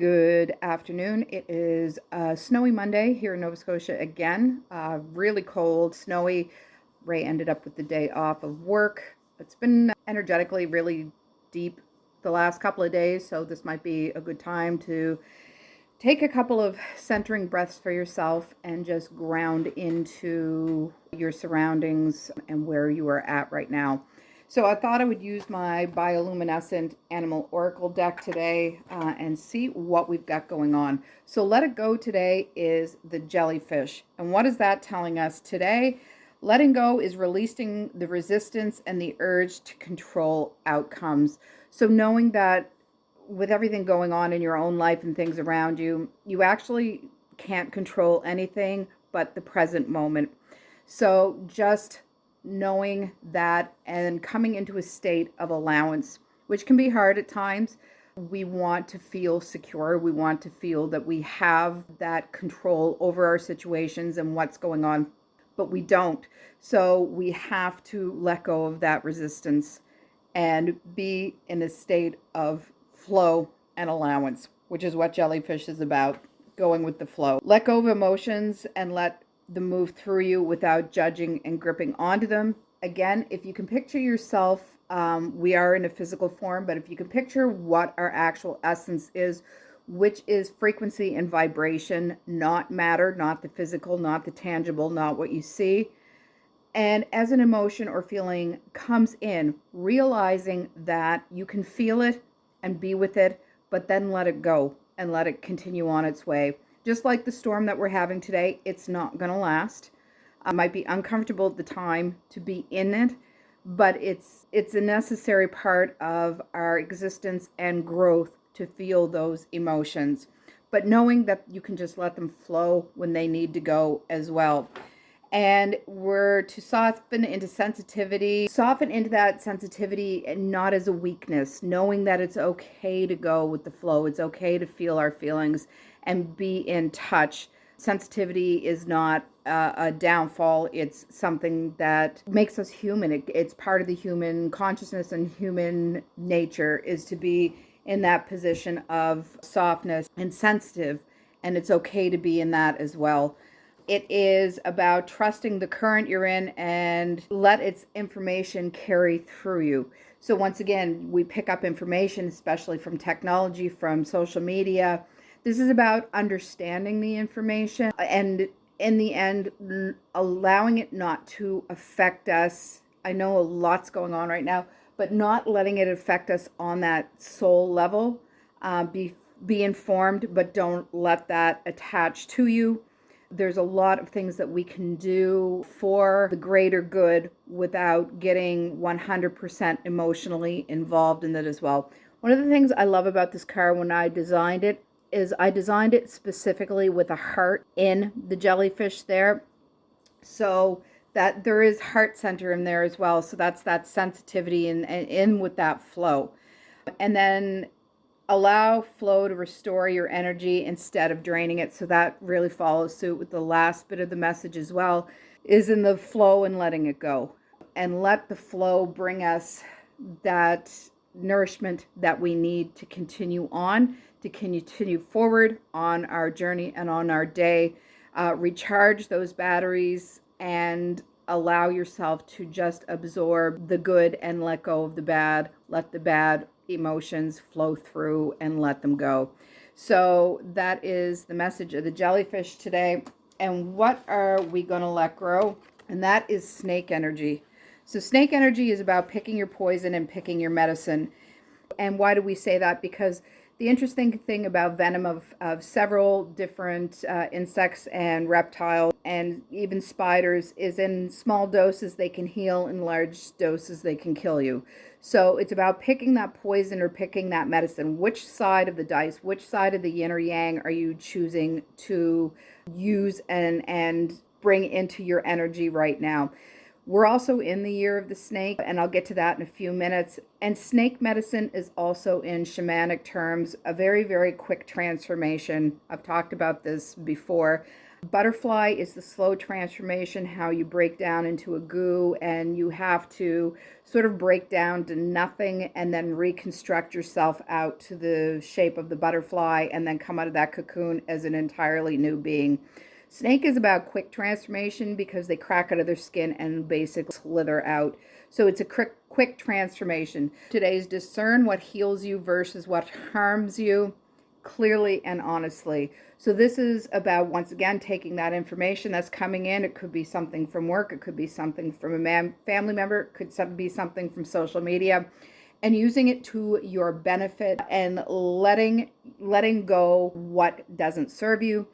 Good afternoon. It is a snowy Monday here in Nova Scotia again. Really cold, snowy. Ray ended up with the day off of work. It's been energetically really deep the last couple of days, so this might be a good time to take a couple of centering breaths for yourself and just ground into your surroundings and where you are at right now. So I thought I would use my Bioluminescent Animal Oracle Deck today and see what we've got going on. So Let It Go today is the Jellyfish. And what is that telling us today? Letting go is releasing the resistance and the urge to control outcomes. So knowing that with everything going on in your own life and things around you, you actually can't control anything but the present moment. So just knowing that and coming into a state of allowance, which can be hard at times. We want to feel secure. We want to feel that we have that control over our situations and what's going on, but we don't. So we have to let go of that resistance and be in a state of flow and allowance, which is what Jellyfish is about, going with the flow. Let go of emotions and let them move through you without judging and gripping onto them. Again, if you can picture yourself, we are in a physical form, but if you can picture what our actual essence is, which is frequency and vibration, not matter, not the physical, not the tangible, not what you see. And as an emotion or feeling comes in, realizing that you can feel it and be with it, but then let it go and let it continue on its way. Just like the storm that we're having today, it's not going to last. It might be uncomfortable at the time to be in it, but it's a necessary part of our existence and growth to feel those emotions. But knowing that you can just let them flow when they need to go as well. And we're to soften into that sensitivity and not as a weakness, knowing that it's okay to go with the flow. It's okay to feel our feelings and be in touch. Sensitivity is not a downfall. It's something that makes us human. It's part of the human consciousness and human nature is to be in that position of softness and sensitive. And it's okay to be in that as well. It is about trusting the current you're in and let its information carry through you. So once again, we pick up information, especially from technology, from social media. This is about understanding the information and in the end, allowing it not to affect us. I know a lot's going on right now, but not letting it affect us on that soul level. Be informed, but don't let that attach to you. There's a lot of things that we can do for the greater good without getting 100% emotionally involved in it as well. One of the things I love about this card when I designed it is I designed it specifically with a heart in the jellyfish there. So that there is heart center in there as well. So that's that sensitivity and in with that flow. And then allow flow to restore your energy instead of draining it. So that really follows suit with the last bit of the message as well, is in the flow and letting it go. And let the flow bring us that nourishment that we need to continue on, to continue forward on our journey and on our day. Recharge those batteries and allow yourself to just absorb the good and let go of the bad. Let the bad emotions flow through and let them go. So that is the message of the jellyfish today. And what are we going to let go? And that is snake energy. So snake energy is about picking your poison and picking your medicine. And why do we say that? Because the interesting thing about venom of several different insects and reptiles and even spiders is in small doses they can heal, in large doses they can kill you. So it's about picking that poison or picking that medicine. Which side of the dice, which side of the yin or yang are you choosing to use and bring into your energy right now? We're also in the year of the snake, and I'll get to that in a few minutes. And snake medicine is also in shamanic terms, a very, very quick transformation. I've talked about this before. Butterfly is the slow transformation, how you break down into a goo and you have to sort of break down to nothing and then reconstruct yourself out to the shape of the butterfly and then come out of that cocoon as an entirely new being. Snake is about quick transformation because they crack out of their skin and basically slither out. So it's a quick transformation. Today's discern what heals you versus what harms you, clearly and honestly. So this is about, once again, taking that information that's coming in. It could be something from work. It could be something from a family member. It could be something from social media, and using it to your benefit and letting go what doesn't serve you,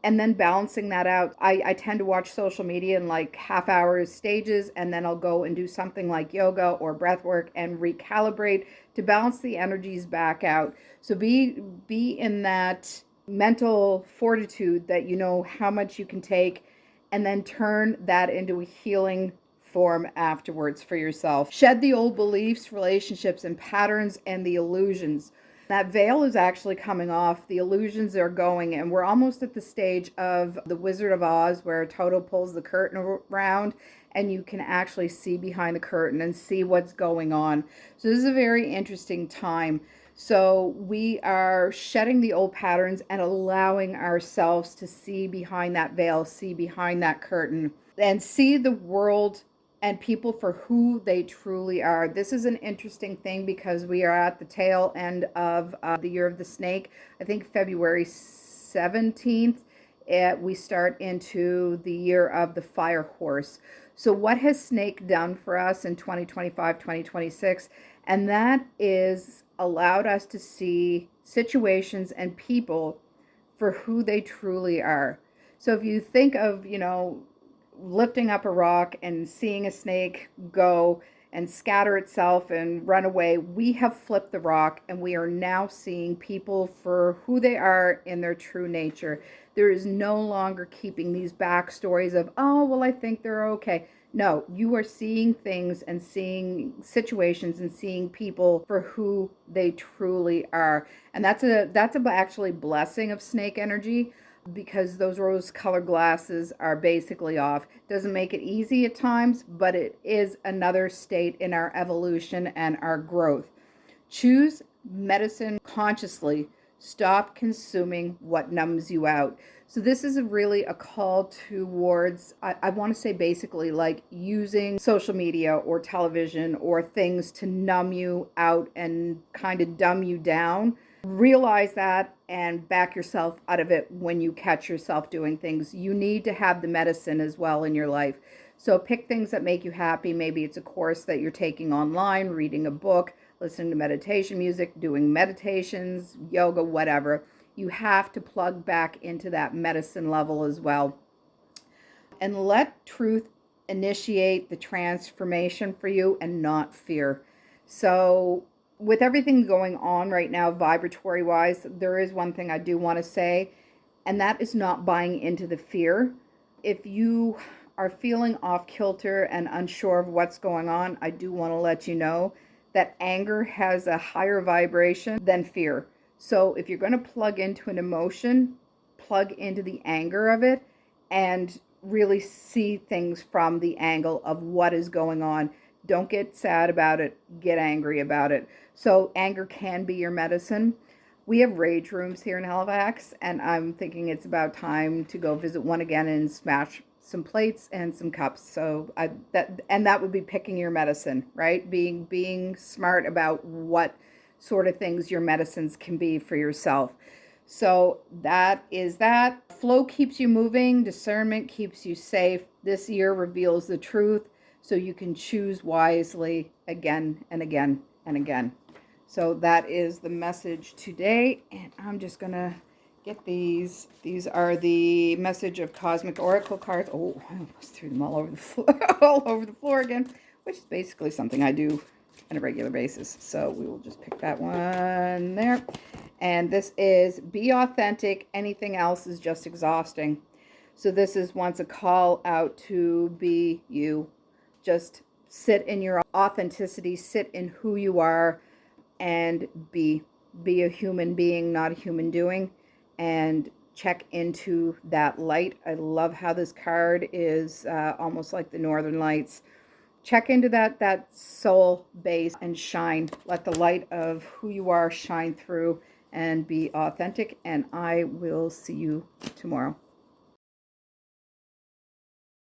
and then balancing that out. I tend to watch social media in like half hour stages, and then I'll go and do something like yoga or breath work and recalibrate to balance the energies back out. So be in that mental fortitude that you know how much you can take, and then turn that into a healing form afterwards for yourself. Shed the old beliefs, relationships, and patterns and the illusions. That veil is actually coming off. The illusions are going, and we're almost at the stage of the Wizard of Oz where Toto pulls the curtain around and you can actually see behind the curtain and see what's going on. So this is a very interesting time. So we are shedding the old patterns and allowing ourselves to see behind that veil, see behind that curtain, and see the world and people for who they truly are. This is an interesting thing because we are at the tail end of the year of the snake. I think February 17th, we start into the year of the fire horse. So what has snake done for us in 2025, 2026? And that is allowed us to see situations and people for who they truly are. So if you think of, lifting up a rock and seeing a snake go and scatter itself and run away, we have flipped the rock and we are now seeing people for who they are in their true nature. There is no longer keeping these backstories of, oh, well, I think they're okay. No, you are seeing things and seeing situations and seeing people for who they truly are. And that's actually blessing of snake energy, because those rose-colored glasses are basically off. Doesn't make it easy at times, but it is another state in our evolution and our growth. Choose medicine consciously. Stop consuming what numbs you out. So this is really a call towards, I want to say basically like using social media or television or things to numb you out and kind of dumb you down. Realize that and back yourself out of it when you catch yourself doing things. You need to have the medicine as well in your life. So pick things that make you happy. Maybe it's a course that you're taking online, reading a book, listening to meditation music, doing meditations, yoga, whatever. You have to plug back into that medicine level as well. And let truth initiate the transformation for you and not fear. So with everything going on right now, vibratory wise, there is one thing I do want to say, and that is not buying into the fear. If you are feeling off kilter and unsure of what's going on, I do want to let you know that anger has a higher vibration than fear. So if you're going to plug into an emotion, plug into the anger of it and really see things from the angle of what is going on. Don't get sad about it, get angry about it. So anger can be your medicine. We have rage rooms here in Halifax, and I'm thinking it's about time to go visit one again and smash some plates and some cups. So that would be picking your medicine, right? Being smart about what sort of things your medicines can be for yourself. So that is that. Flow keeps you moving. Discernment keeps you safe. This year reveals the truth so you can choose wisely again and again and again. So that is the message today. And I'm just going to get these. These are the message of cosmic oracle cards. Oh, I almost threw them all over the floor, all over the floor again, which is basically something I do on a regular basis. So we will just pick that one there. And this is be authentic. Anything else is just exhausting. So this is once a call out to be you. Just sit in your authenticity, sit in who you are, and be a human being, not a human doing, and check into that light. I love how this card is almost like the Northern Lights. Check into that soul base and shine. Let the light of who you are shine through and be authentic. And I will see you tomorrow.